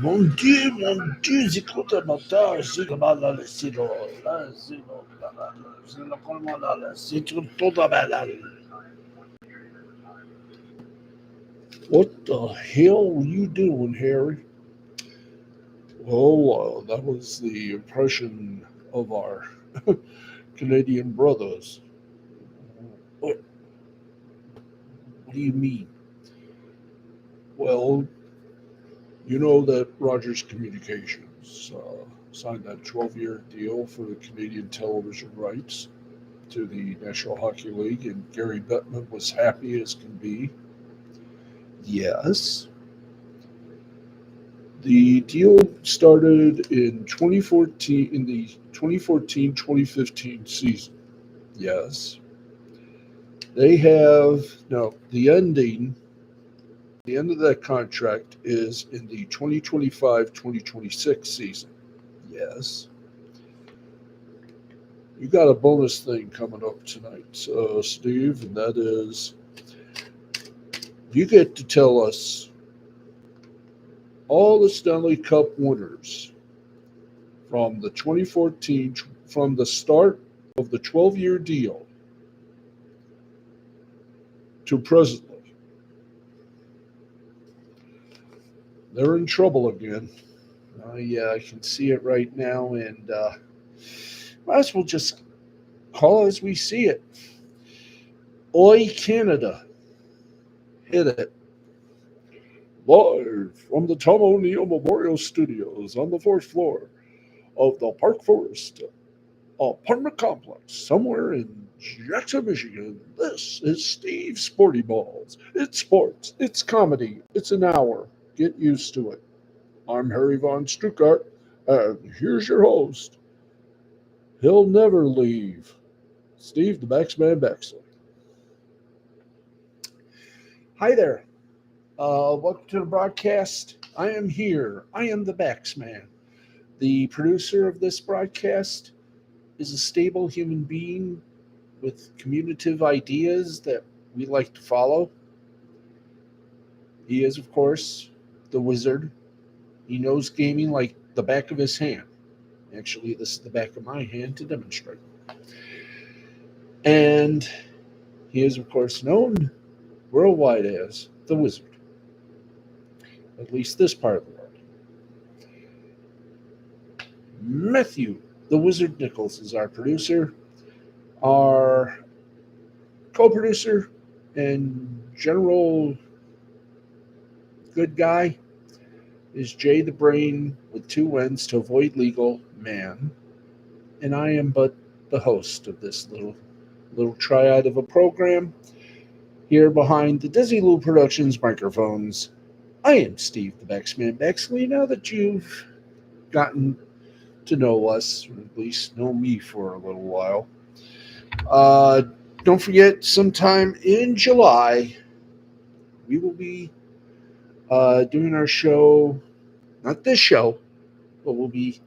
Mon Dieu, j'écoute un matin, j'ai mal à l'estilo, là, c'est le collement là, c'est tout à mal. What the hell were you doing, Harry? Oh, that was the impression of our Canadian brothers. What do you mean? Well, you know that Rogers Communications signed that 12-year deal for the Canadian television rights to the National Hockey League, and Gary Bettman was happy as can be. Yes. The deal started in 2014, in the 2014-2015 season. Yes. They have, now, the end of that contract is in the 2025-2026 season. Yes. You got a bonus thing coming up tonight, Steve, and that is you get to tell us all the Stanley Cup winners from the 2014, from the start of the 12-year deal to presently. They're in trouble again. Yeah, I can see it right now, and might as well just call it as we see it. Oi, Canada. Hit it. Live from the Tom O'Neill Memorial Studios on the fourth floor of the Park Forest apartment complex somewhere in Jackson, Michigan. This is Steve Sporty Balls. It's sports, it's comedy, it's an hour. Get used to it. I'm Harry Von Stuttgart, and here's your host. He'll never leave. Steve the Baxman Baxley. Hi there. Welcome to the broadcast. I am here. I am the Baxman. The producer of this broadcast is a stable human being with communicative ideas that we like to follow. He is, of course, the wizard. He knows gaming like the back of his hand. Actually, this is the back of my hand to demonstrate. And he is, of course, known worldwide as the wizard. At least this part of the world. Matthew, the Wizard Nichols, is our producer. Our co-producer and general good guy is Jay the Brain with two N's to avoid legal man. And I am but the host of this little triad of a program. Here behind the Dizzy Lou Productions microphones, I am Steve the Baxman Baxley. Now that you've gotten to know us, or at least know me for a little while, don't forget, sometime in July, we will be doing our show, not this show, but we'll be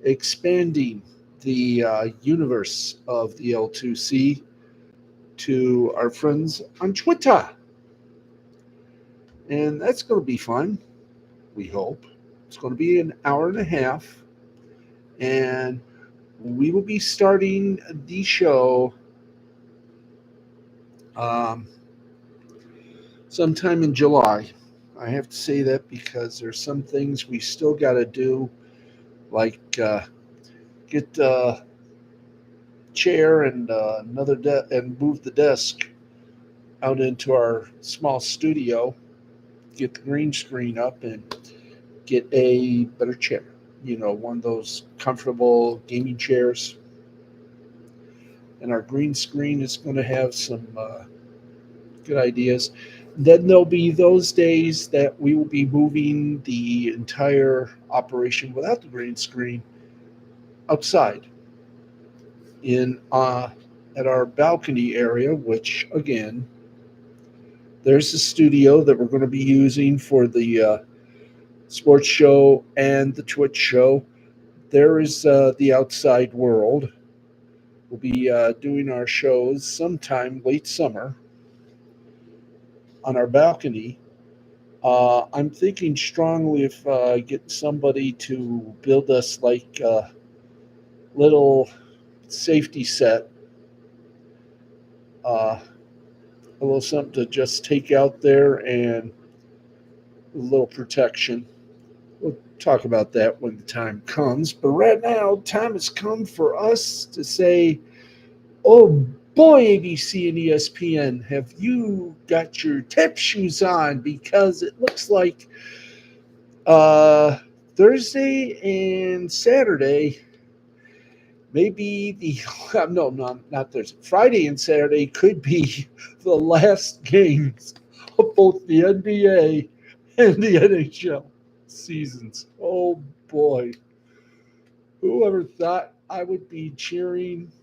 expanding the universe of the L2C to our friends on Twitter. And that's going to be fun, we hope. It's going to be an hour and a half. And we will be starting the show sometime in July. I have to say that because there's some things we still got to do, like get the chair and and move the desk out into our small studio, get the green screen up, and get a better chair. You know, one of those comfortable gaming chairs. And our green screen is going to have some good ideas. Then there'll be those days that we will be moving the entire operation without the green screen outside in at our balcony area, which again, there's a studio that we're going to be using for the sports show and the Twitch show. There is the outside world. We'll be doing our shows sometime late summer on our balcony I'm thinking strongly of getting somebody to build us like a little safety set, uh, a little something to just take out there and a little protection. We'll talk about that when the time comes. But right now, time has come for us to say, oh boy, ABC and ESPN, have you got your tip shoes on? Because it looks like uh, Thursday and Saturday, maybe the no, not Thursday, Friday and Saturday could be the last games of both the NBA and the NHL seasons. Oh boy, whoever thought I would be cheering?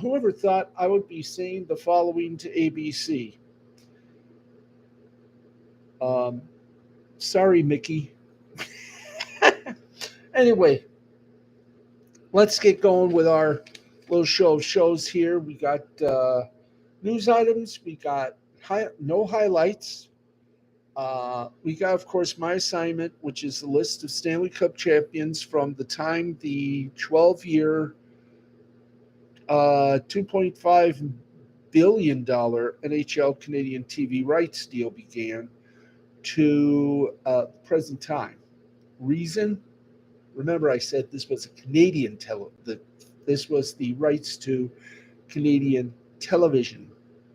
Whoever thought I would be saying the following to ABC? Um, Sorry, Mickey. Anyway, let's get going with our little show of shows here. We got news items. We got no highlights. We got, of course, my assignment, which is the list of Stanley Cup champions from the time the 12-year, $2.5 billion NHL Canadian TV rights deal began to present time. Reason? Remember, I said this was a Canadian this was the rights to Canadian television,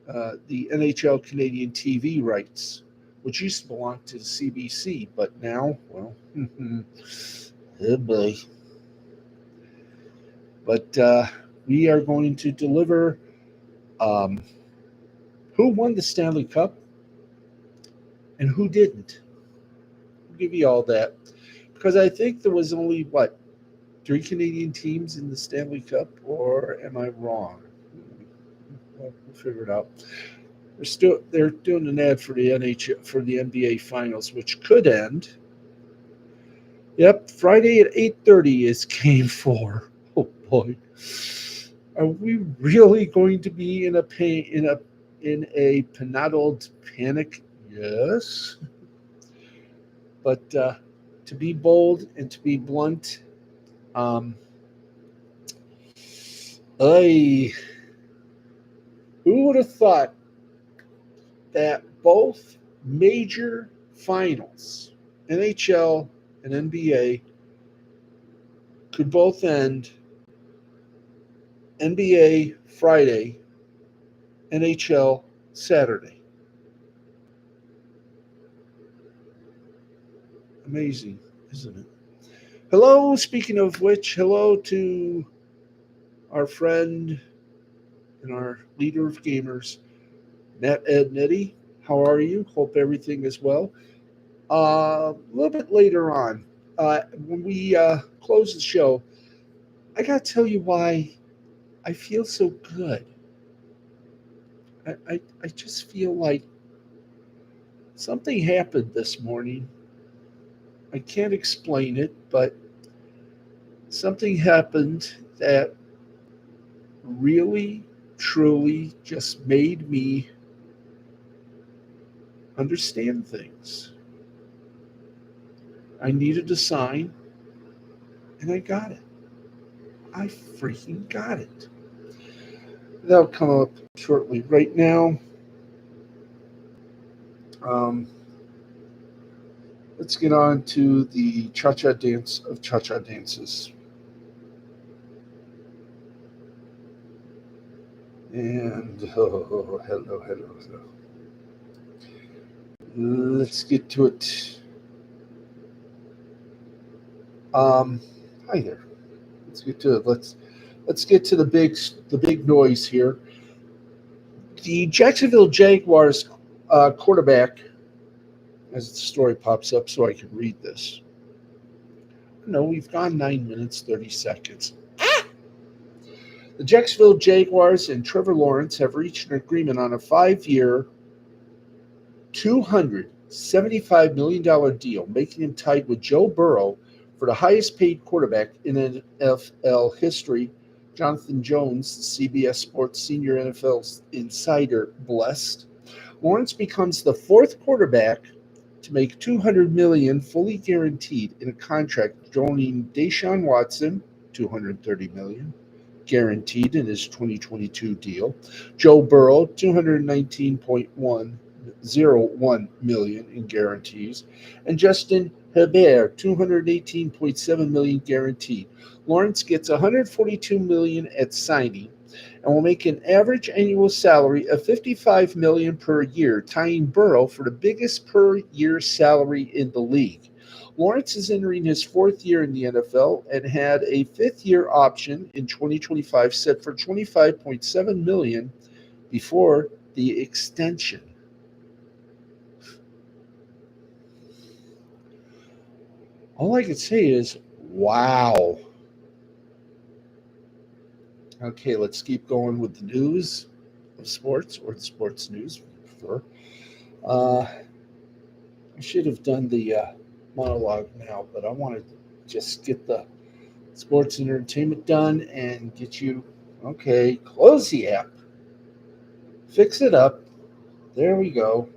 the NHL Canadian TV rights, which used to belong to the CBC, but now, well, oh boy. But we are going to deliver um, who won the Stanley Cup and who didn't. I'll give you all that because I think there was only what, three Canadian teams in the Stanley Cup, or am I wrong? Well, we'll figure it out. They're doing an ad for the NBA Finals, which could end. Yep, Friday at 8:30 is Game 4. Oh boy, are we really going to be in a penadled panic? Yes, but to be bold and to be blunt, um, I who would have thought that both major finals, NHL and NBA, could both end NBA Friday, NHL Saturday. Amazing, isn't it? Hello, speaking of which, hello to our friend and our leader of gamers, Nat Ed Nitty. How are you? Hope everything is well. A little bit later on, when we close the show, I got to tell you why I feel so good. I just feel like something happened this morning. I can't explain it, but something happened that really, truly just made me understand things. I needed a sign, and I got it. I freaking got it. That'll come up shortly. Right now, um, let's get on to the cha-cha dance of cha-cha dances. And hello, hello, hello. Let's get to it. Um, Hi there. Let's get to it. Let's get to the big noise here. The Jacksonville Jaguars quarterback, as the story pops up, so I can read this. No, we've gone 9 minutes 30 seconds. The Jacksonville Jaguars and Trevor Lawrence have reached an agreement on a 5-year, $275 million deal, making him tied with Joe Burrow for the highest paid quarterback in NFL history. Jonathan Jones, the CBS Sports senior NFL insider, blessed. Lawrence becomes the fourth quarterback to to make $200 million fully guaranteed in a contract joining Deshaun Watson, $230 million guaranteed in his 2022 deal, Joe Burrow, $219.101 million in guarantees, and Justin Herbert, $218.7 million guaranteed. Lawrence gets $142 million at signing and will make an average annual salary of $55 million per year, tying Burrow for the biggest per year salary in the league. Lawrence is entering his fourth year in the NFL and had a fifth-year option in 2025 set for $25.7 million before the extension. All I can say is, wow. Okay, let's keep going with the news of sports, or the sports news. Uh, I should have done the monologue now, but I want to just get the sports and entertainment done and get you. Okay, close the app, fix it up. There we go.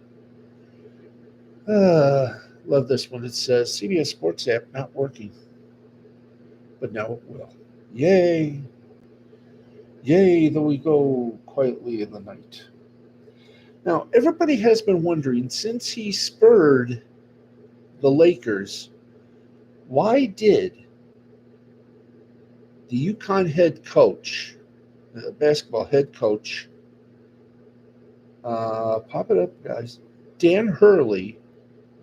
Love this one. It says CBS Sports app not working, but now it will. Yay! Yay! Though we go quietly in the night. Now, everybody has been wondering, since he spurred the Lakers, why did the UConn head coach, basketball head coach, pop it up, guys, Dan Hurley,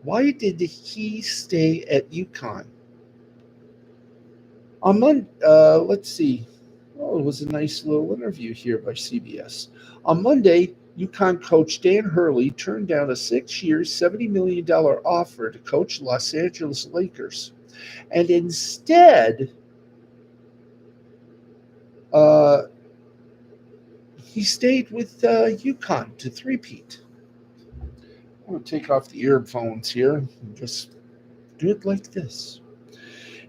why did he stay at UConn? On Monday, let's see. Oh, it was a nice little interview here by CBS. On Monday, UConn coach Dan Hurley turned down a 6-year, $70 million offer to coach Los Angeles Lakers. And instead, he stayed with UConn to three-peat. I'm going to take off the earphones here and just do it like this.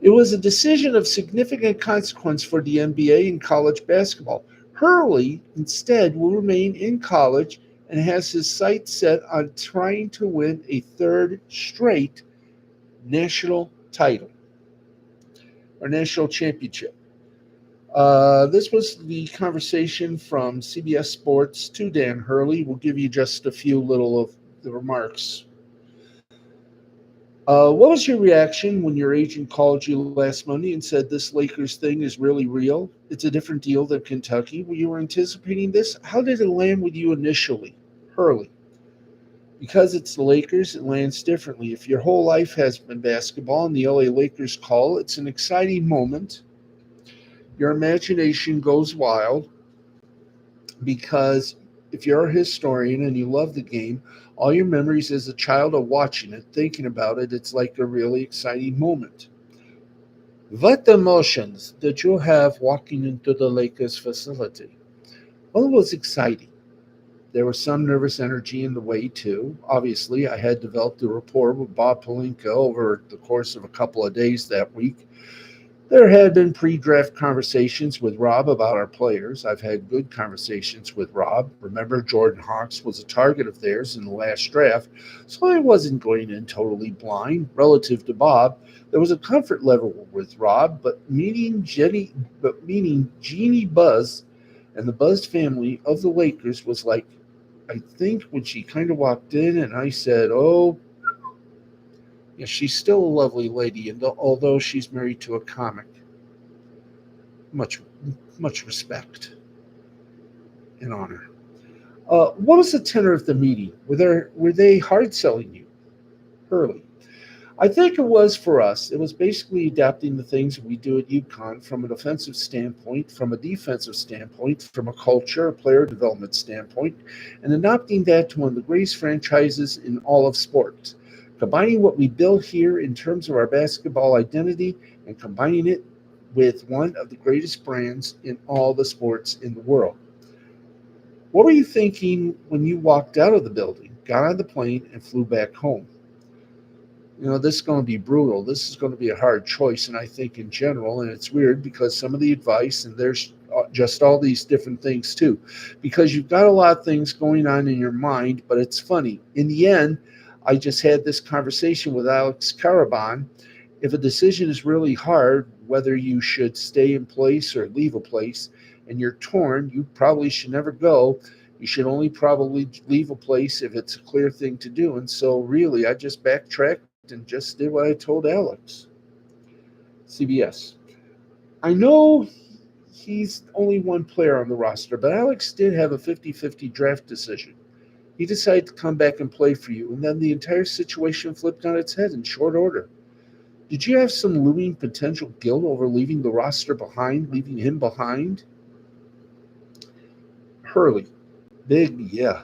It was a decision of significant consequence for the NBA and college basketball. Hurley, instead, will remain in college and has his sights set on trying to win a third straight national title or national championship. This was the conversation from CBS Sports to Dan Hurley. We'll give you just a few little of the remarks. What was your reaction when your agent called you last Monday and said this Lakers thing is really real? It's a different deal than Kentucky. Were you anticipating this? How did it land with you initially? Hurley. Because it's the Lakers, it lands differently. If your whole life has been basketball and the LA Lakers call, it's an exciting moment. Your imagination goes wild because if you're a historian and you love the game, all your memories as a child of watching it, thinking about it, it's like a really exciting moment. What emotions did you have walking into the Lakers facility? Well, it was exciting. There was some nervous energy in the way, too. Obviously, I had developed a rapport with Bob Pelinka over the course of a couple of days that week. There had been pre-draft conversations with Rob about our players. I've had good conversations with Rob. Remember, Jordan Hawks was a target of theirs in the last draft, so I wasn't going in totally blind. Relative to Bob, there was a comfort level with Rob, but meeting Jeannie Buss and the Buzz family of the Lakers was like, I think when she kind of walked in and I said, oh, yeah, she's still a lovely lady, and although she's married to a comic, much respect and honor. What was the tenor of the meeting? Were they hard selling you, Hurley? I think it was for us. It was basically adapting the things we do at UConn from an offensive standpoint, from a defensive standpoint, from a culture, a player development standpoint, and adopting that to one of the greatest franchises in all of sports. Combining what we built here in terms of our basketball identity and combining it with one of the greatest brands in all the sports in the world. What were you thinking when you walked out of the building, got on the plane, and flew back home? This is going to be brutal. This is going to be a hard choice, and I think in general, and it's weird because some of the advice, and there's just all these different things too, because you've got a lot of things going on in your mind, but it's funny. In the end, I just had this conversation with Alex Caraban. If a decision is really hard, whether you should stay in place or leave a place, and you're torn, you probably should never go. You should only probably leave a place if it's a clear thing to do. And so, really, I just backtracked and just did what I told Alex. CBS. I know he's only one player on the roster, but Alex did have a 50-50 draft decision. He decided to come back and play for you, and then the entire situation flipped on its head in short order. Did you have some looming potential guilt over leaving the roster behind, leaving him behind? Hurley. Big, yeah.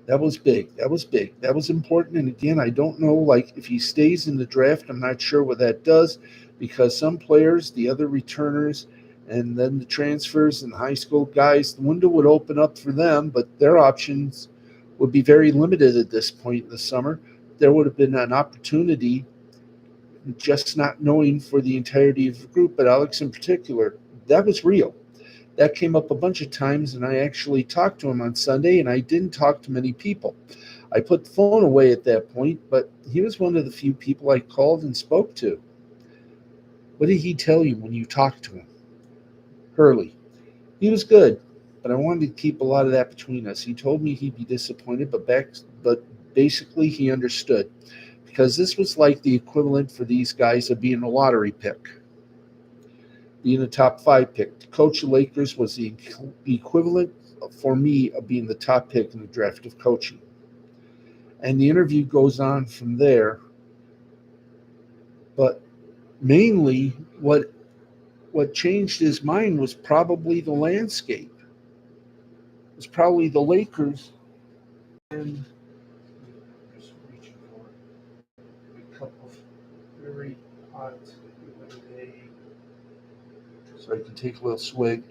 That was big. That was big. That was important. And again, I don't know, like, if he stays in the draft, I'm not sure what that does because some players, the other returners, and then the transfers and the high school guys, the window would open up for them, but their options would be very limited at this point in the summer. There would have been an opportunity just not knowing for the entirety of the group, but Alex in particular, that was real. That came up a bunch of times, and I actually talked to him on Sunday, and I didn't talk to many people. I put the phone away at that point, but he was one of the few people I called and spoke to. What did he tell you when you talked to him? Hurley. He was good, but I wanted to keep a lot of that between us. He told me he'd be disappointed, but basically he understood because this was like the equivalent for these guys of being a lottery pick, being a top 5 pick. To coach the Lakers was the equivalent for me of being the top pick in the draft of coaching. And the interview goes on from there, but mainly what changed his mind was probably the landscape. It was probably the Lakers and just reaching for a cup of very hot lemonade so I can take a little swig.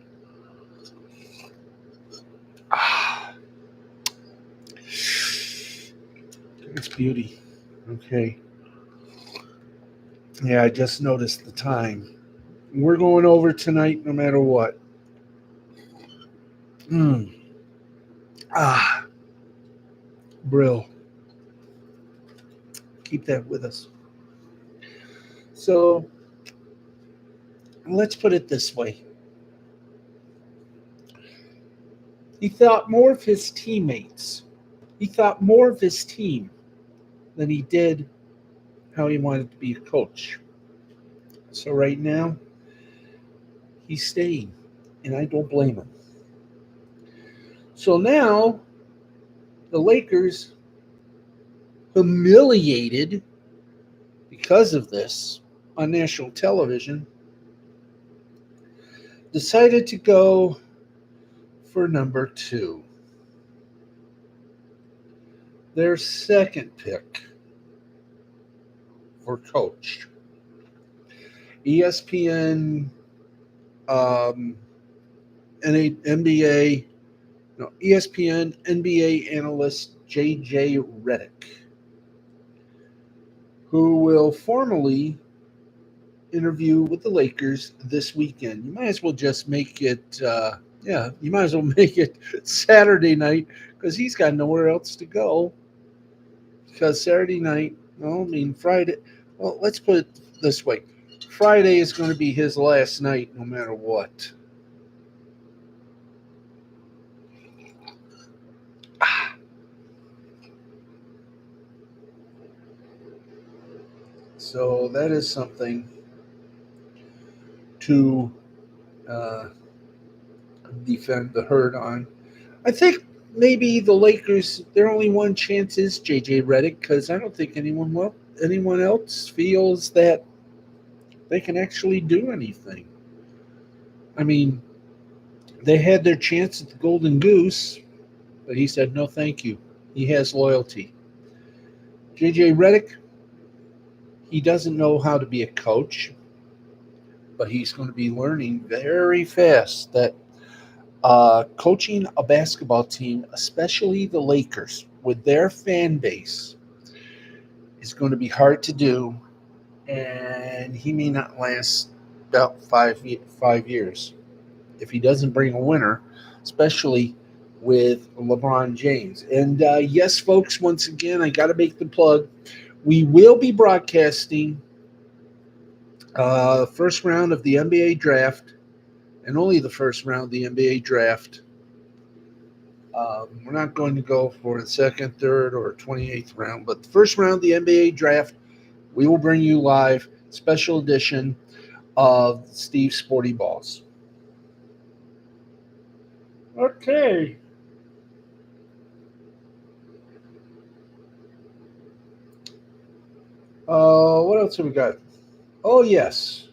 Ah, it's beauty. Okay. Yeah, I just noticed the time. We're going over tonight no matter what. Mm. Ah, Brill. Keep that with us. So let's put it this way. He thought more of his teammates. He thought more of his team than he did how he wanted to be a coach. So right now, he's staying, and I don't blame him. So now, the Lakers, humiliated because of this on national television, decided to go for number 2. Their second pick for coach. ESPN ESPN NBA analyst J.J. Redick, who will formally interview with the Lakers this weekend. You might as well just make it, you might as well make it Saturday night because he's got nowhere else to go. Because Saturday night, Friday, well, let's put it this way. Friday is going to be his last night no matter what. So that is something to defend the herd on. I think maybe the Lakers, their only one chance is J.J. Redick because I don't think anyone else feels that they can actually do anything. I mean, they had their chance at the Golden Goose, but he said no, thank you. He has loyalty. J.J. Redick, he doesn't know how to be a coach, but he's going to be learning very fast that coaching a basketball team, especially the Lakers, with their fan base, is going to be hard to do, and he may not last about 5 years if he doesn't bring a winner, especially with LeBron James. And yes, folks, once again, I got to make the plug. We will be broadcasting first round of the NBA draft, and only the first round of the NBA draft. We're not going to go for the second, third, or 28th round, but the first round of the NBA draft, we will bring you live special edition of Steve's Sporty Balls. Okay. What else have we got? Oh, yes.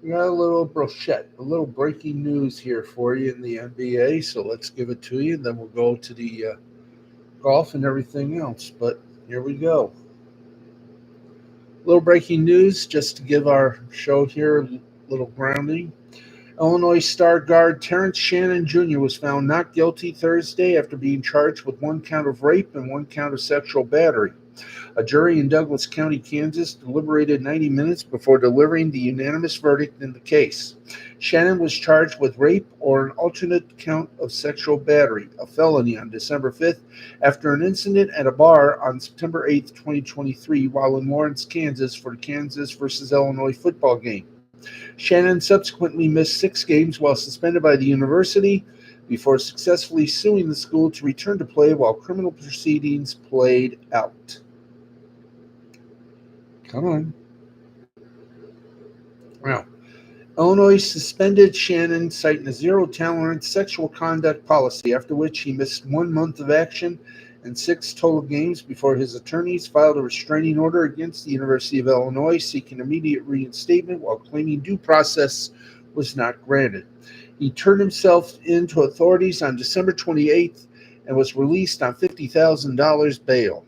We got a little brochette, a little breaking news here for you in the NBA. So let's give it to you, and then we'll go to the golf and everything else. But here we go. Little breaking news just to give our show here a little grounding. Illinois star guard Terrence Shannon Jr. was found not guilty Thursday after being charged with one count of rape and one count of sexual battery. A jury in Douglas County, Kansas, deliberated 90 minutes before delivering the unanimous verdict in the case. Shannon was charged with rape or an alternate count of sexual battery, a felony, on December 5th after an incident at a bar on September 8th, 2023, while in Lawrence, Kansas for the Kansas versus Illinois football game. Shannon subsequently missed 6 games while suspended by the university before successfully suing the school to return to play while criminal proceedings played out. Come on. Wow. Illinois suspended Shannon, citing a zero-tolerance sexual conduct policy, after which he missed 1 month of action and 6 total games before his attorneys filed a restraining order against the University of Illinois seeking immediate reinstatement while claiming due process was not granted. He turned himself in to authorities on December 28th and was released on $50,000 bail.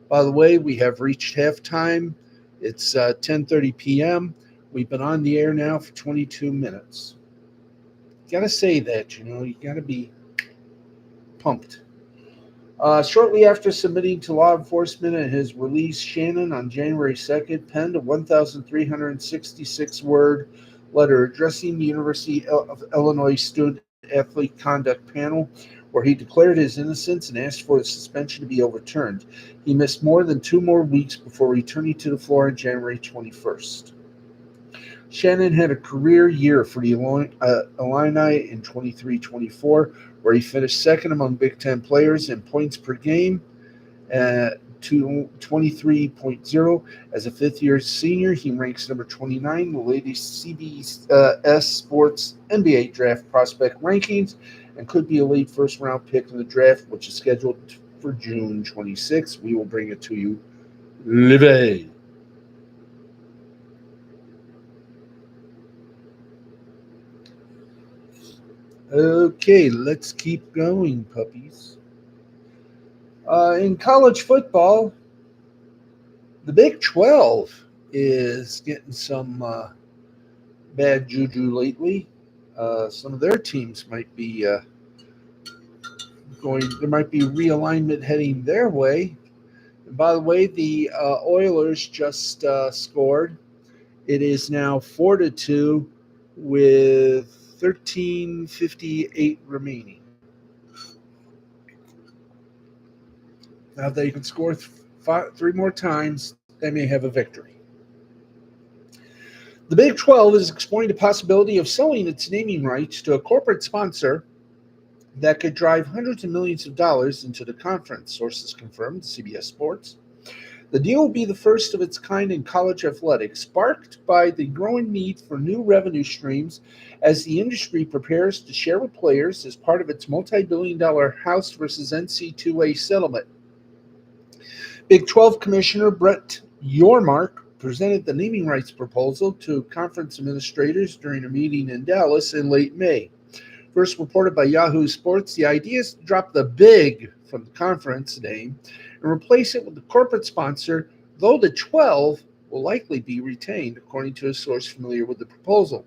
By the way, we have reached halftime. It's 10:30 p.m. We've been on the air now for 22 minutes. Got to say that, you got to be pumped. Shortly after submitting to law enforcement and his release, Shannon on January 2nd penned a 1,366-word letter addressing the University of Illinois Student Athlete Conduct Panel, where he declared his innocence and asked for the suspension to be overturned. He missed more than 2 more weeks before returning to the floor on January 21st. Shannon had a career year for the Illini in 23-24, where he finished second among Big Ten players in points per game to 23.0. As a fifth-year senior, he ranks number 29 in the latest CBS Sports NBA Draft Prospect Rankings and could be a late first-round pick in the draft, which is scheduled for June 26. We will bring it to you live. Okay, let's keep going, puppies. In college football, the Big 12 is getting some bad juju lately. Some of their teams might be there might be realignment heading their way. And by the way, the Oilers just scored. It is now 4-2 with 13:58 remaining. Now, if they can score 3 more times, they may have a victory. The Big 12 is exploring the possibility of selling its naming rights to a corporate sponsor that could drive hundreds of millions of dollars into the conference, sources confirmed to CBS Sports. The deal will be the first of its kind in college athletics, sparked by the growing need for new revenue streams as the industry prepares to share with players as part of its multi-billion-dollar House versus NC2A settlement. Big 12 Commissioner Brett Yormark presented the naming rights proposal to conference administrators during a meeting in Dallas in late May. First reported by Yahoo Sports, the idea is to drop the big from the conference name and replace it with the corporate sponsor, though the 12 will likely be retained, according to a source familiar with the proposal.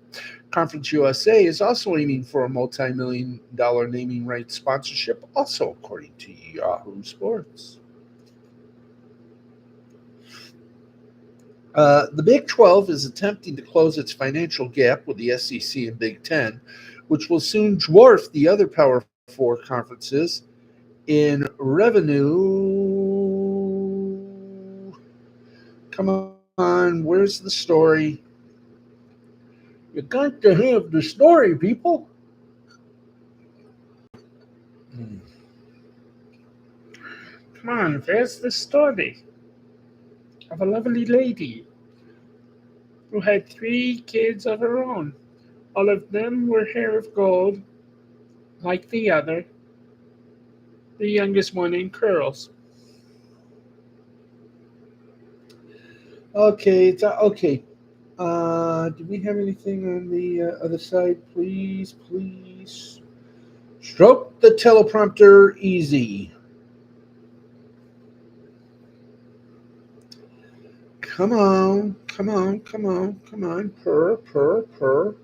Conference USA is also aiming for a multi-million-dollar naming rights sponsorship, also according to Yahoo Sports. The Big 12 is attempting to close its financial gap with the SEC and Big Ten, which will soon dwarf the other Power Four conferences in revenue. Come on, where's the story? You got to have the story, people. Hmm. Come on, where's the story of a lovely lady who had three kids of her own? All of them were hair of gold, like the other, the youngest one in curls. Okay, it's okay. Do we have anything on the other side? Please, please. Stroke the teleprompter easy. Come on, come on, come on, come on. Purr, purr, purr.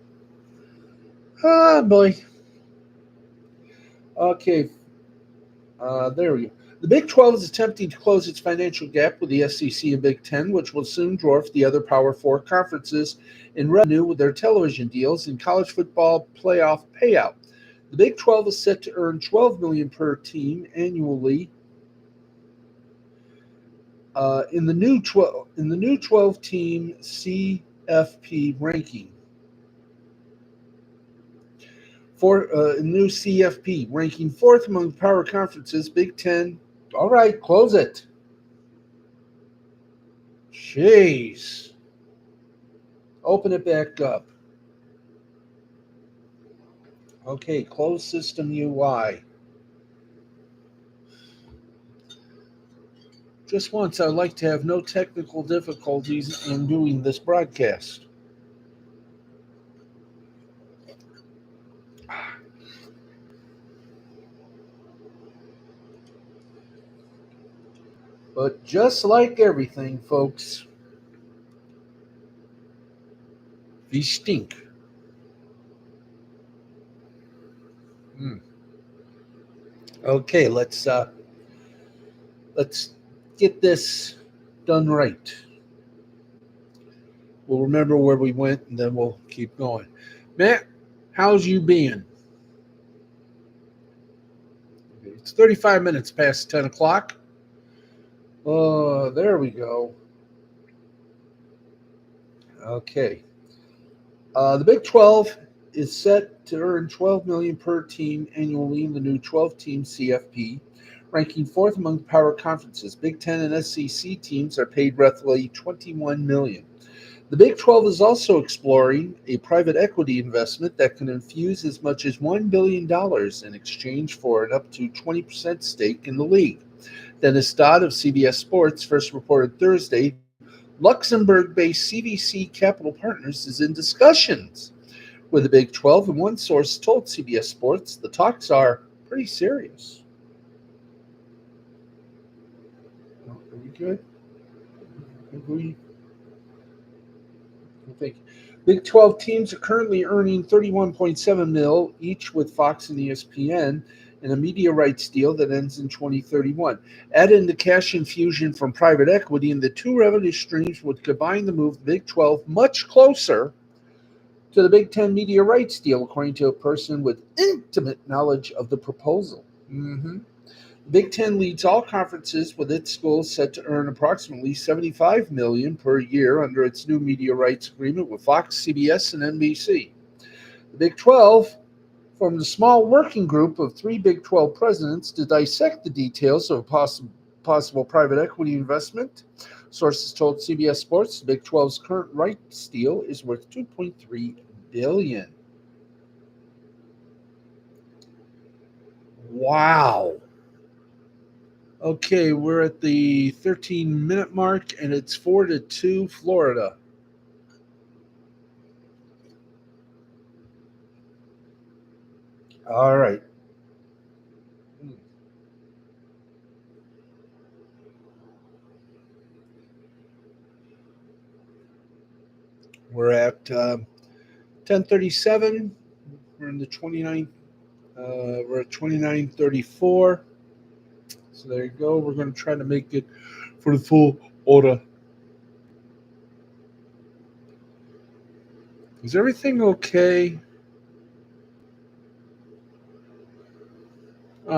Ah, boy. Okay, there we go. The Big 12 is attempting to close its financial gap with the SEC and Big 10, which will soon dwarf the other Power 4 conferences in revenue with their television deals and college football playoff payout. The Big 12 is set to earn $12 million per team annually in the new 12 team CFP ranking. For new CFP ranking fourth among power conferences, Big 10. All right, close it. Jeez. Open it back up. Okay, close system UI. Just once, I'd like to have no technical difficulties in doing this broadcast. But just like everything, folks, we stink. Hmm. Okay, let's get this done right. We'll remember where we went, and then we'll keep going. Matt, how's you been? It's 35 minutes past 10 o'clock. There we go. Okay. The Big 12 is set to earn $12 million per team annually in the new 12-team CFP, ranking fourth among power conferences. Big 10 and SEC teams are paid roughly $21 million. The Big 12 is also exploring a private equity investment that can infuse as much as $1 billion in exchange for an up to 20% stake in the league. Dennis Dodd of CBS Sports first reported Thursday Luxembourg-based CVC Capital Partners is in discussions with the Big 12, and one source told CBS Sports the talks are pretty serious. Are we good? I think Big 12 teams are currently earning 31.7 mil each with Fox and ESPN in a media rights deal that ends in 2031. Add in the cash infusion from private equity, and the two revenue streams would combine to move the Big 12 much closer to the Big 10 media rights deal, according to a person with intimate knowledge of the proposal. Mm-hmm. Big Ten leads all conferences with its schools set to earn approximately $75 million per year under its new media rights agreement with Fox, CBS, and NBC. The Big 12 formed a small working group of three Big 12 presidents to dissect the details of a possible private equity investment. Sources told CBS Sports the Big 12's current rights deal is worth $2.3 billion. Wow. Okay, we're at the 13-minute mark, and it's 4-2 Florida. All right. We're at 10:37. We're in the 29th. We're at 29:34. So there you go. We're going to try to make it for the full order. Is everything okay?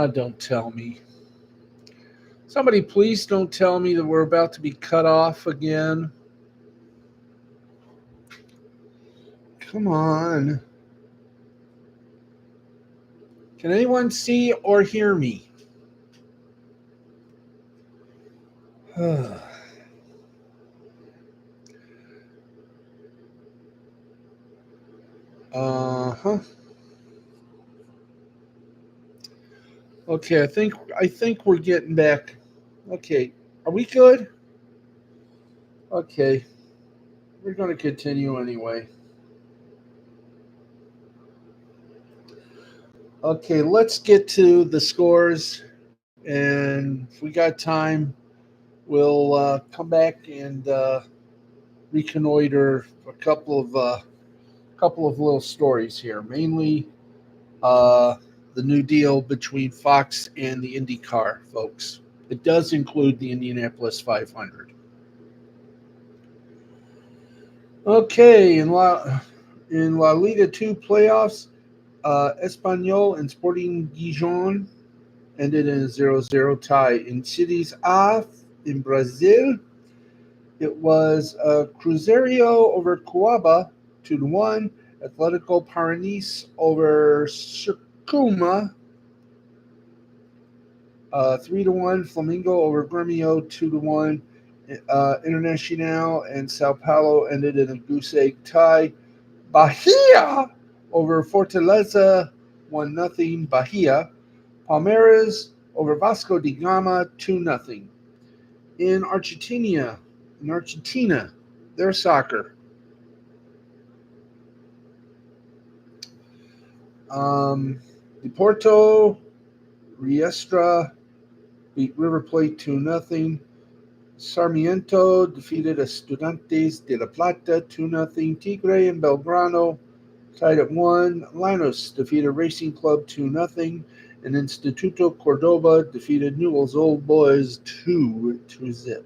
Don't tell me. Somebody please don't tell me that we're about to be cut off again. Come on. Can anyone see or hear me? Uh-huh. Okay, I think we're getting back. Okay. Are we good? Okay. We're going to continue anyway. Okay, let's get to the scores, and if we got time, we'll come back and reconnoiter a couple of little stories here. Mainly, uh, the new deal between Fox and the IndyCar folks. It does include the Indianapolis 500. Okay, in La Liga 2 playoffs, Espanyol and Sporting Gijon ended in a 0-0 tie. In Cities A in Brazil, it was Cruzeiro over Coaba 2-1, Atletico Paranaense over Circuma 3-1, Flamengo over Grêmio 2-1. Internacional and Sao Paulo ended in a goose egg tie. Bahia over Fortaleza 1-0 Bahia. Palmeiras over Vasco da Gama 2-0. In Argentina, their soccer. Deporto Riestra beat River Plate 2-0. Sarmiento defeated Estudiantes de La Plata 2-0. Tigre and Belgrano tied at 1. Lanús defeated Racing Club 2-0. And Instituto Cordoba defeated Newell's Old Boys 2-0.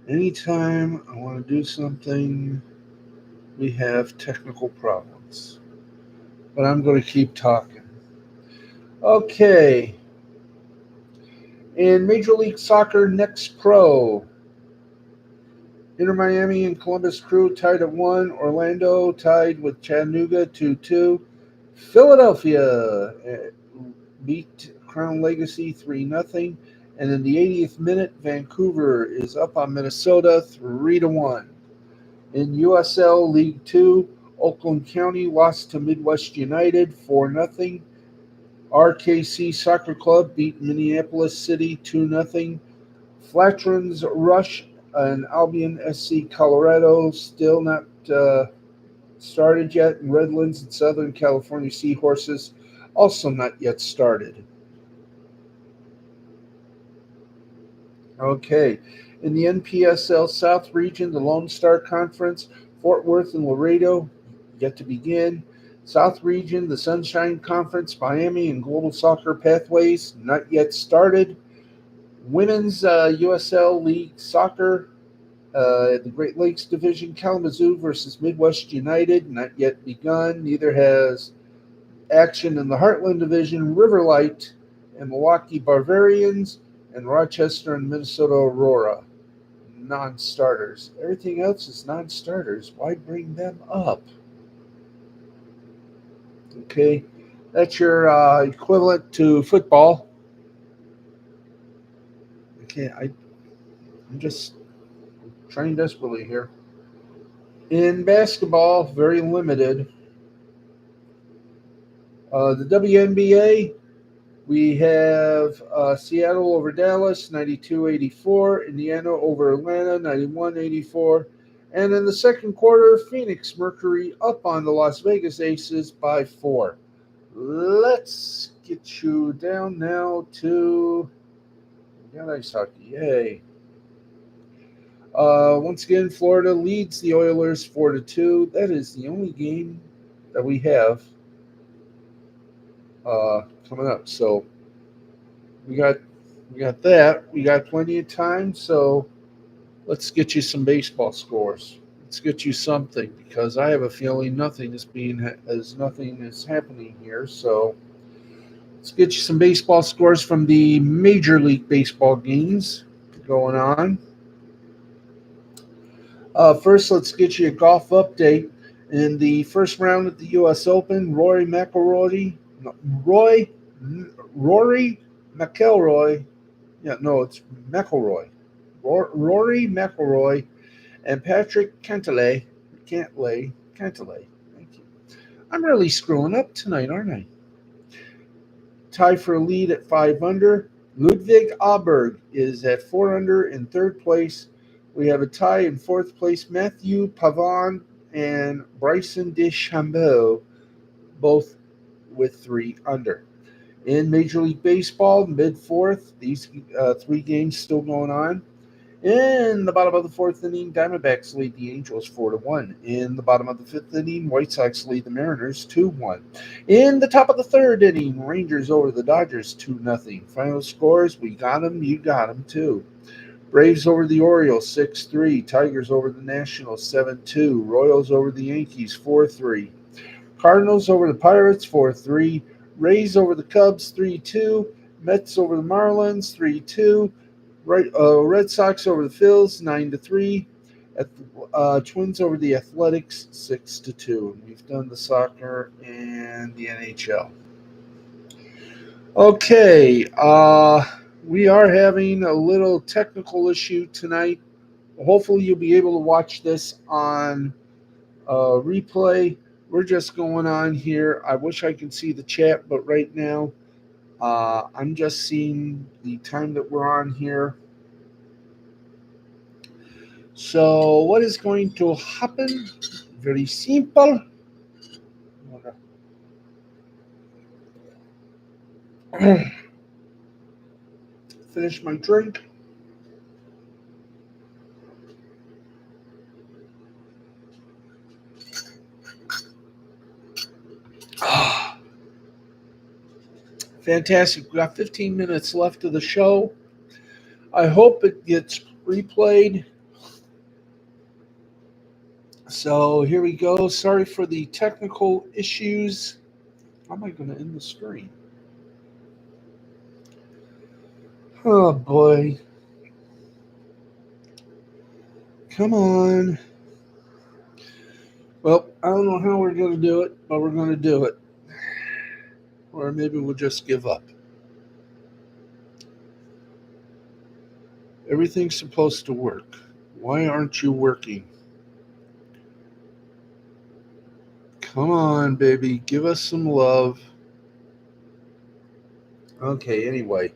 Anytime I want to do something, we have technical problems. But I'm going to keep talking. Okay. In Major League Soccer Next Pro, Inter Miami and Columbus Crew tied at 1. Orlando tied with Chattanooga 2-2. Philadelphia beat Crown Legacy 3-0. And in the 80th minute, Vancouver is up on Minnesota 3-1. In USL League 2, Oakland County lost to Midwest United 4-0. RKC Soccer Club beat Minneapolis City 2-0. Flatrons Rush and Albion SC Colorado still not started yet. And Redlands and Southern California Seahorses also not yet started. Okay. In the NPSL South Region, the Lone Star Conference, Fort Worth and Laredo yet to begin. South Region, the Sunshine Conference, Miami and Global Soccer Pathways not yet started. Women's USL League Soccer, the Great Lakes Division, Kalamazoo versus Midwest United not yet begun. Neither has action in the Heartland Division, Riverlight and Milwaukee Barbarians, and Rochester and Minnesota Aurora, non-starters. Everything else is non-starters. Why bring them up? Okay, that's your equivalent to football. Okay, I'm just trying desperately here. In basketball, very limited. The WNBA, we have Seattle over Dallas, 92-84. Indiana over Atlanta, 91-84. And in the second quarter, Phoenix Mercury up on the Las Vegas Aces by 4. Let's get you down now to ice hockey. Yay. Once again, Florida leads the Oilers 4-2. That is the only game that we have coming up. So we got that. We got plenty of time. So let's get you some baseball scores. Let's get you something because I have a feeling nothing is happening here. So let's get you some baseball scores from the Major League Baseball games going on. First, let's get you a golf update. In the first round of the U.S. Open, Roy, Rory McIlroy, yeah, no, it's McIlroy, Rory McIlroy, and Patrick Cantlay. Thank you. I'm really screwing up tonight, aren't I? Tie for a lead at 5 under. Ludwig Aberg is at 4 under in third place. We have a tie in fourth place. Matthew Pavon and Bryson DeChambeau, both with 3 under. In Major League Baseball, mid fourth, these 3 games still going on. In the bottom of the fourth inning, Diamondbacks lead the Angels 4-1. In the bottom of the fifth inning, White Sox lead the Mariners 2-1. In the top of the third inning, Rangers over the Dodgers 2-0. Final scores: we got them, you got them too. Braves over the Orioles 6-3. Tigers over the Nationals 7-2. Royals over the Yankees 4-3. Cardinals over the Pirates 4-3. Rays over the Cubs 3-2. Mets over the Marlins 3-2. Red Sox over the Phils 9-3. Twins over the Athletics 6-2. We've done the soccer and the NHL. Okay, we are having a little technical issue tonight. Hopefully, you'll be able to watch this on replay. We're just going on here. I wish I could see the chat, but right now, I'm just seeing the time that we're on here. So what is going to happen? Very simple. Finish my drink. Fantastic. We got 15 minutes left of the show. I hope it gets replayed. So here we go. Sorry for the technical issues. How am I going to end the stream? Oh boy. Come on. Well, I don't know how we're going to do it, but we're going to do it. Or maybe we'll just give up. Everything's supposed to work. Why aren't you working? Come on, baby. Give us some love. Okay, anyway.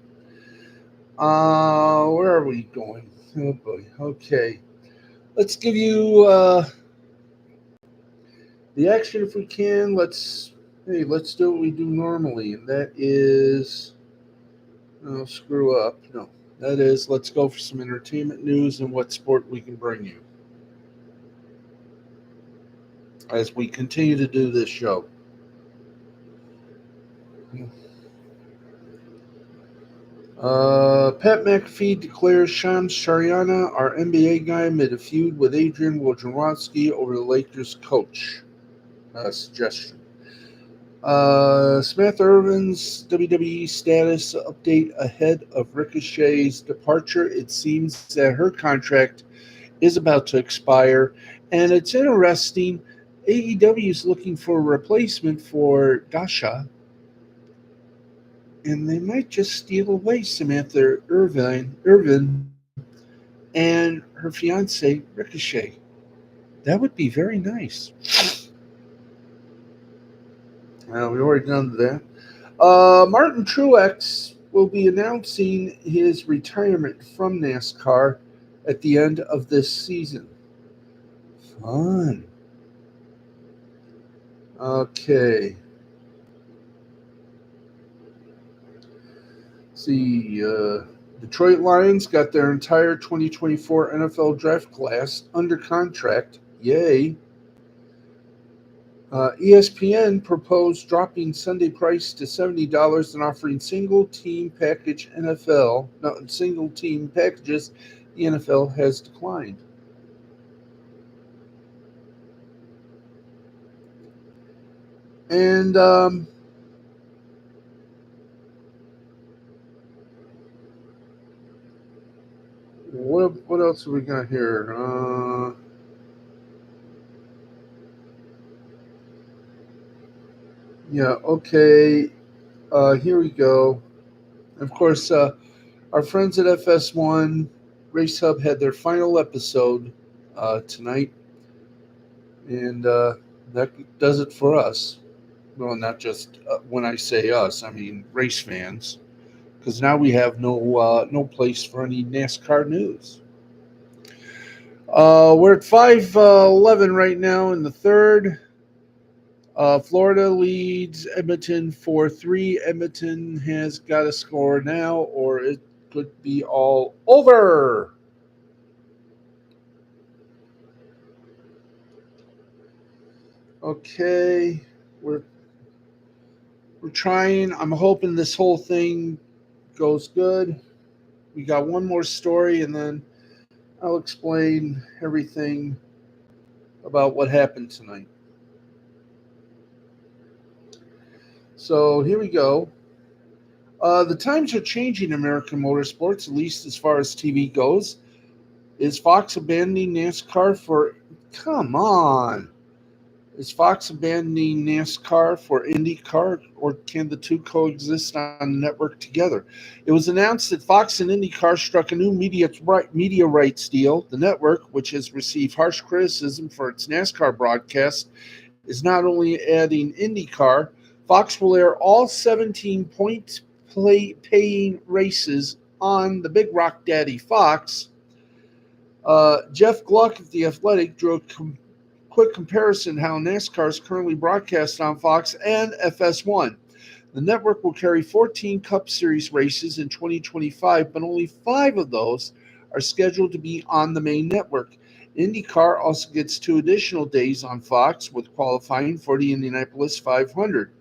Where are we going? Oh, boy. Okay. Let's give you the action if we can. Let's do what we do normally, and that is... Oh, screw up. No. That is, let's go for some entertainment news and what sport we can bring you as we continue to do this show. Pat McAfee declares Shams Charania, our NBA guy, amid a feud with Adrian Wojnarowski over the Lakers coach. Suggestion. Samantha Irvin's WWE status update ahead of Ricochet's departure. It seems that her contract is about to expire, and it's interesting. AEW is looking for a replacement for Dasha, and they might just steal away Samantha Irvin and her fiance Ricochet. That would be very nice. Well, we already done that. Martin Truex will be announcing his retirement from NASCAR at the end of this season. Fun. Okay. See, Detroit Lions got their entire 2024 NFL draft class under contract. Yay. ESPN proposed dropping Sunday price to $70 and offering single team packages the NFL has declined. And what else have we got here? Yeah, okay. Here we go. Of course, our friends at FS1 Race Hub had their final episode tonight, and that does it for us. Well, not just when I say us, I mean race fans, because now we have no place for any NASCAR news. We're at 5:11 right now in the third. Florida leads Edmonton 4-3. Edmonton has got a score now, or it could be all over. Okay, we're we're trying. I'm hoping this whole thing goes good. We got one more story, and then I'll explain everything about what happened tonight. So here we go. The times are changing in American motorsports, at least as far as TV goes. Is Fox abandoning NASCAR for? Come on. Is Fox abandoning NASCAR for IndyCar, or can the two coexist on the network together? It was announced that Fox and IndyCar struck a new media rights deal. The network, which has received harsh criticism for its NASCAR broadcast, is not only adding IndyCar, Fox will air all 17 paying races on the Big Rock Daddy Fox. Jeff Gluck of The Athletic drew a quick comparison how NASCAR is currently broadcast on Fox and FS1. The network will carry 14 Cup Series races in 2025, but only 5 of those are scheduled to be on the main network. IndyCar also gets 2 additional days on Fox with qualifying for the Indianapolis 500.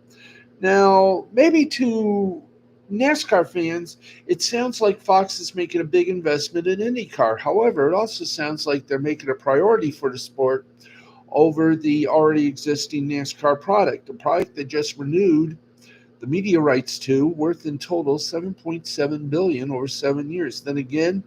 Now, maybe to NASCAR fans, it sounds like Fox is making a big investment in IndyCar. However, it also sounds like they're making a priority for the sport over the already existing NASCAR product, a product they just renewed the media rights to, worth in total 7.7 billion over 7 years. Then again,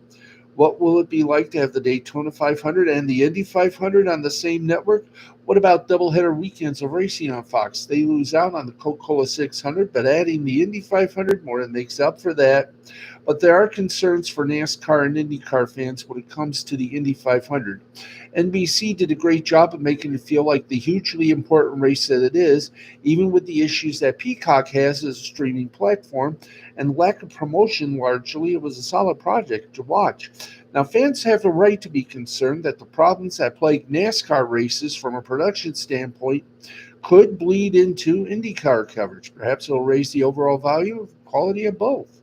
what will it be like to have the Daytona 500 and the Indy 500 on the same network? What about doubleheader weekends of racing on Fox? They lose out on the Coca-Cola 600, but adding the Indy 500 more than makes up for that. But there are concerns for NASCAR and IndyCar fans when it comes to the Indy 500. NBC did a great job of making it feel like the hugely important race that it is, even with the issues that Peacock has as a streaming platform and lack of promotion. Largely, it was a solid project to watch. Now, fans have a right to be concerned that the problems that plague NASCAR races from a production standpoint could bleed into IndyCar coverage. Perhaps it'll raise the overall value of quality of both.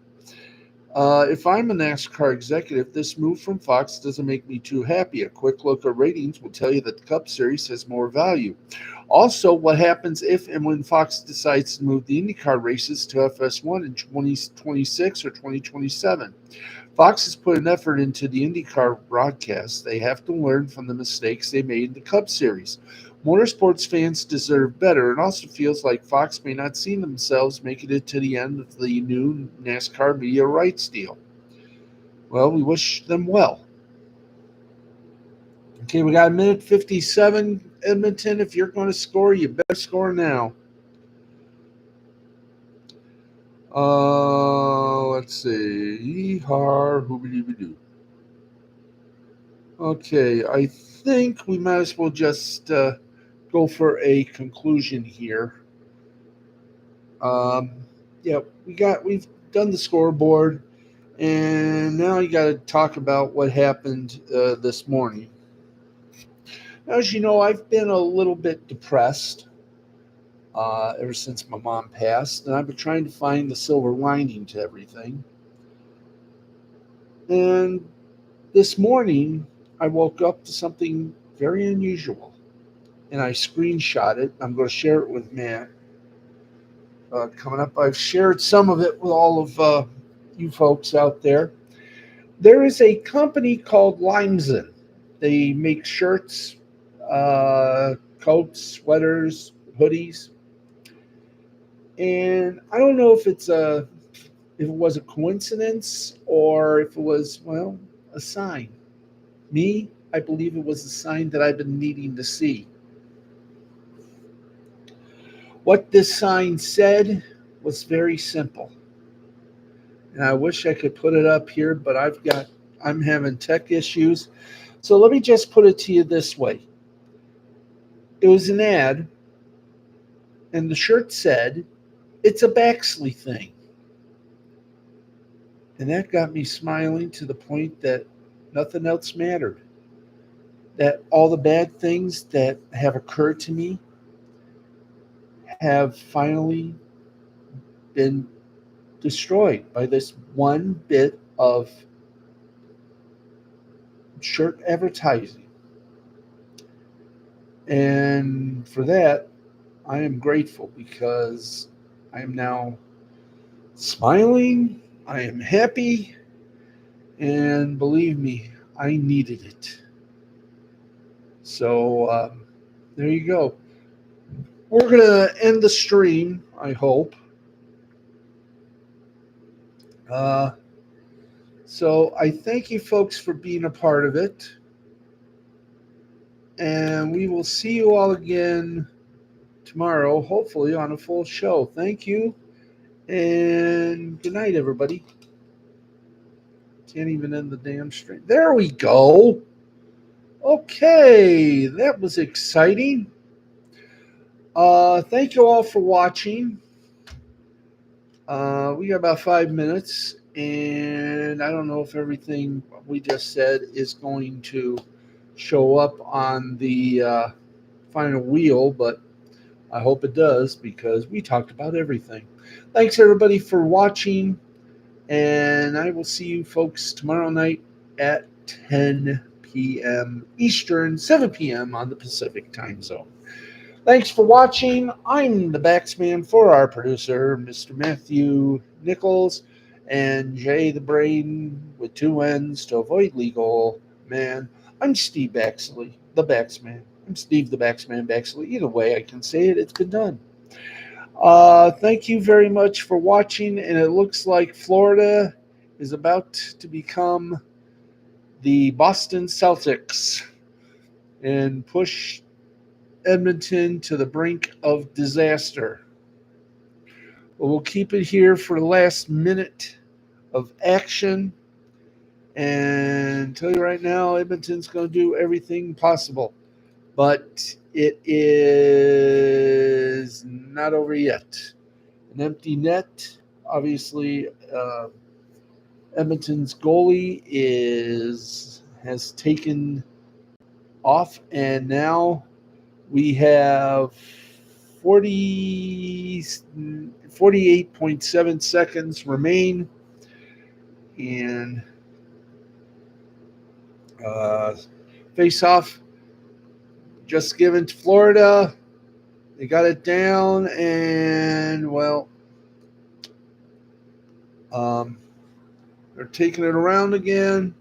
If I'm a NASCAR executive, this move from Fox doesn't make me too happy. A quick look at ratings will tell you that the Cup Series has more value. Also, what happens if and when Fox decides to move the IndyCar races to FS1 in 2026 or 2027? Fox has put an effort into the IndyCar broadcast. They have to learn from the mistakes they made in the Cup Series. Motorsports fans deserve better. It also feels like Fox may not see themselves making it to the end of the new NASCAR media rights deal. Well, we wish them well. Okay, we got a minute 57. Edmonton, if you're going to score, you better score now. Let's see. Yeehaw, hoobity-doo. Okay, I think we might as well just go for a conclusion here. Um, yeah, we've done the scoreboard, and now you got to talk about what happened this morning. As you know, I've been a little bit depressed ever since my mom passed, and I've been trying to find the silver lining to everything. And this morning, I woke up to something very unusual, and I screenshot it. I'm going to share it with Matt. Coming up, I've shared some of it with all of you folks out there. There is a company called Limesen. They make shirts, coats, sweaters, hoodies. And I don't know if it was a coincidence or if it was, well, a sign. Me, I believe it was a sign that I've been needing to see. What this sign said was very simple. And I wish I could put it up here, but I'm having tech issues. So let me just put it to you this way. It was an ad, and the shirt said, "It's a Baxley thing." And that got me smiling to the point that nothing else mattered. That all the bad things that have occurred to me have finally been destroyed by this one bit of shirt advertising. And for that, I am grateful because I am now smiling. I am happy. And believe me, I needed it. So there you go. We're going to end the stream, I hope. Uh, so I thank you folks for being a part of it. And we will see you all again tomorrow, hopefully on a full show. Thank you. And good night, everybody. Can't even end the damn stream. There we go. Okay, that was exciting. Thank you all for watching. We got about 5 minutes, and I don't know if everything we just said is going to show up on the final wheel, but I hope it does because we talked about everything. Thanks, everybody, for watching, and I will see you folks tomorrow night at 10 p.m. Eastern, 7 p.m. on the Pacific time zone. Thanks for watching. I'm the Baxman for our producer, Mr. Matthew Nichols, and Jay the Brain with two N's to avoid legal man. I'm Steve Baxley, the Baxman. I'm Steve the Baxman Baxley. Either way I can say it, it's been done. Thank you very much for watching, and it looks like Florida is about to become the Boston Celtics and push Edmonton to the brink of disaster. But we'll keep it here for the last minute of action. And tell you right now, Edmonton's going to do everything possible. But it is not over yet. An empty net. Obviously, Edmonton's goalie has taken off, and now we have 48.7 seconds remain. And face off just given to Florida. They got it down, and well, they're taking it around again.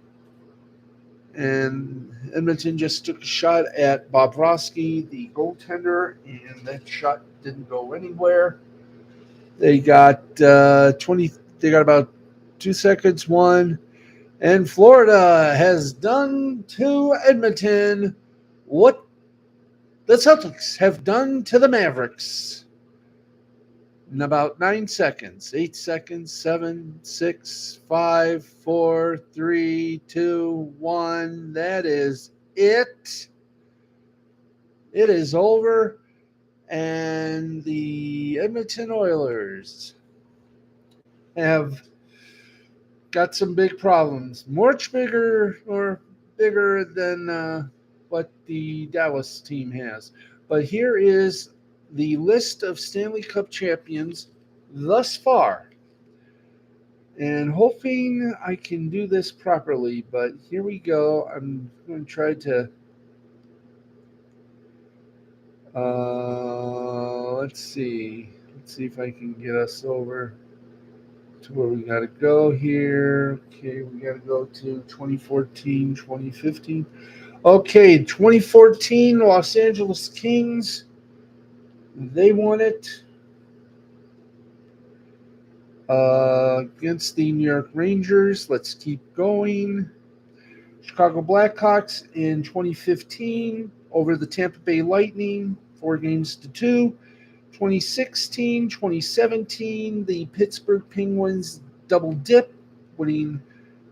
And Edmonton just took a shot at Bobrovsky, the goaltender, and that shot didn't go anywhere. They got 20. They got about 2 seconds. One, and Florida has done to Edmonton what the Celtics have done to the Mavericks in about 9 seconds. 8 seconds. 7, 6, 5, 4, 3, 2, 1. That is it. It is over. And the Edmonton Oilers have got some big problems. Much bigger than what the Dallas team has. But here is the list of Stanley Cup champions thus far. And hoping I can do this properly, but here we go. I'm going to try to let's see if I can get us over to where we got to go here. Okay, we got to go to 2014, 2015. Okay, 2014 Los Angeles Kings. They won it. Against the New York Rangers, let's keep going. Chicago Blackhawks in 2015 over the Tampa Bay Lightning, 4-2. 2016, 2017, the Pittsburgh Penguins double dip, winning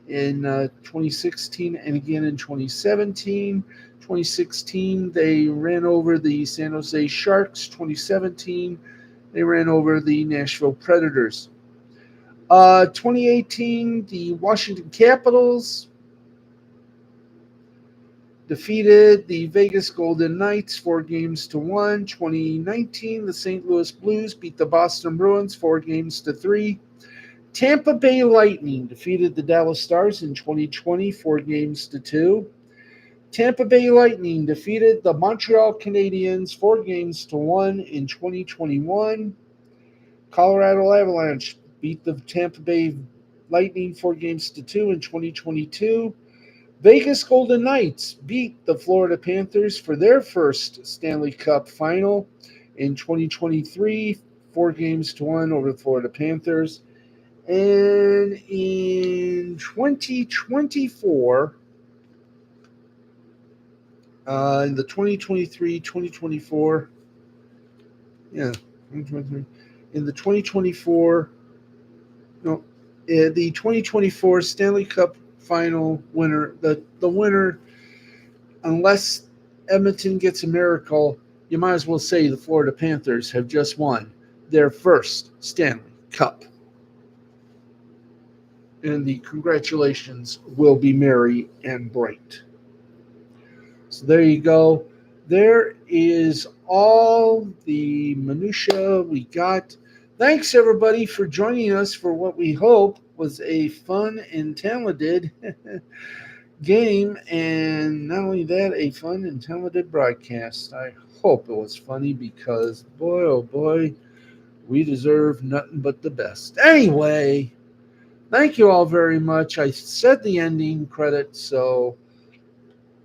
in 2016 and again in 2017. 2016, they ran over the San Jose Sharks. 2017, they ran over the Nashville Predators. 2018, the Washington Capitals defeated the Vegas Golden Knights 4-1. 2019, the St. Louis Blues beat the Boston Bruins 4-3. Tampa Bay Lightning defeated the Dallas Stars in 2020 4-2. Tampa Bay Lightning defeated the Montreal Canadiens 4-1 in 2021. Colorado Avalanche beat the Tampa Bay Lightning 4-2 in 2022. Vegas Golden Knights beat the Florida Panthers for their first Stanley Cup final in 2023, 4-1 over the Florida Panthers. And in 2024, in the 2023-2024, yeah, 2023, in the 2024, no, the 2024 Stanley Cup final winner, the winner, unless Edmonton gets a miracle, you might as well say the Florida Panthers have just won their first Stanley Cup. And the congratulations will be merry and bright. So there you go. There is all the minutia we got. Thanks, everybody, for joining us for what we hope was a fun and talented game. And not only that, a fun and talented broadcast. I hope it was funny because, boy, oh boy, we deserve nothing but the best. Anyway, thank you all very much. I said the ending credits, so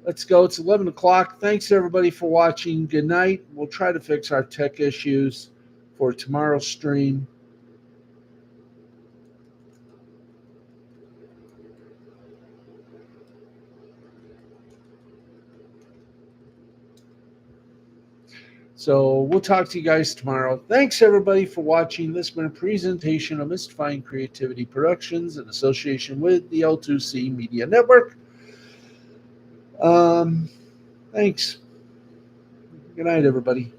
let's go. It's 11 o'clock. Thanks, everybody, for watching. Good night. We'll try to fix our tech issues for tomorrow's stream. So we'll talk to you guys tomorrow. Thanks, everybody, for watching. This has been a presentation of Mystifying Creativity Productions in association with the L2C Media Network. Thanks. Good night, everybody.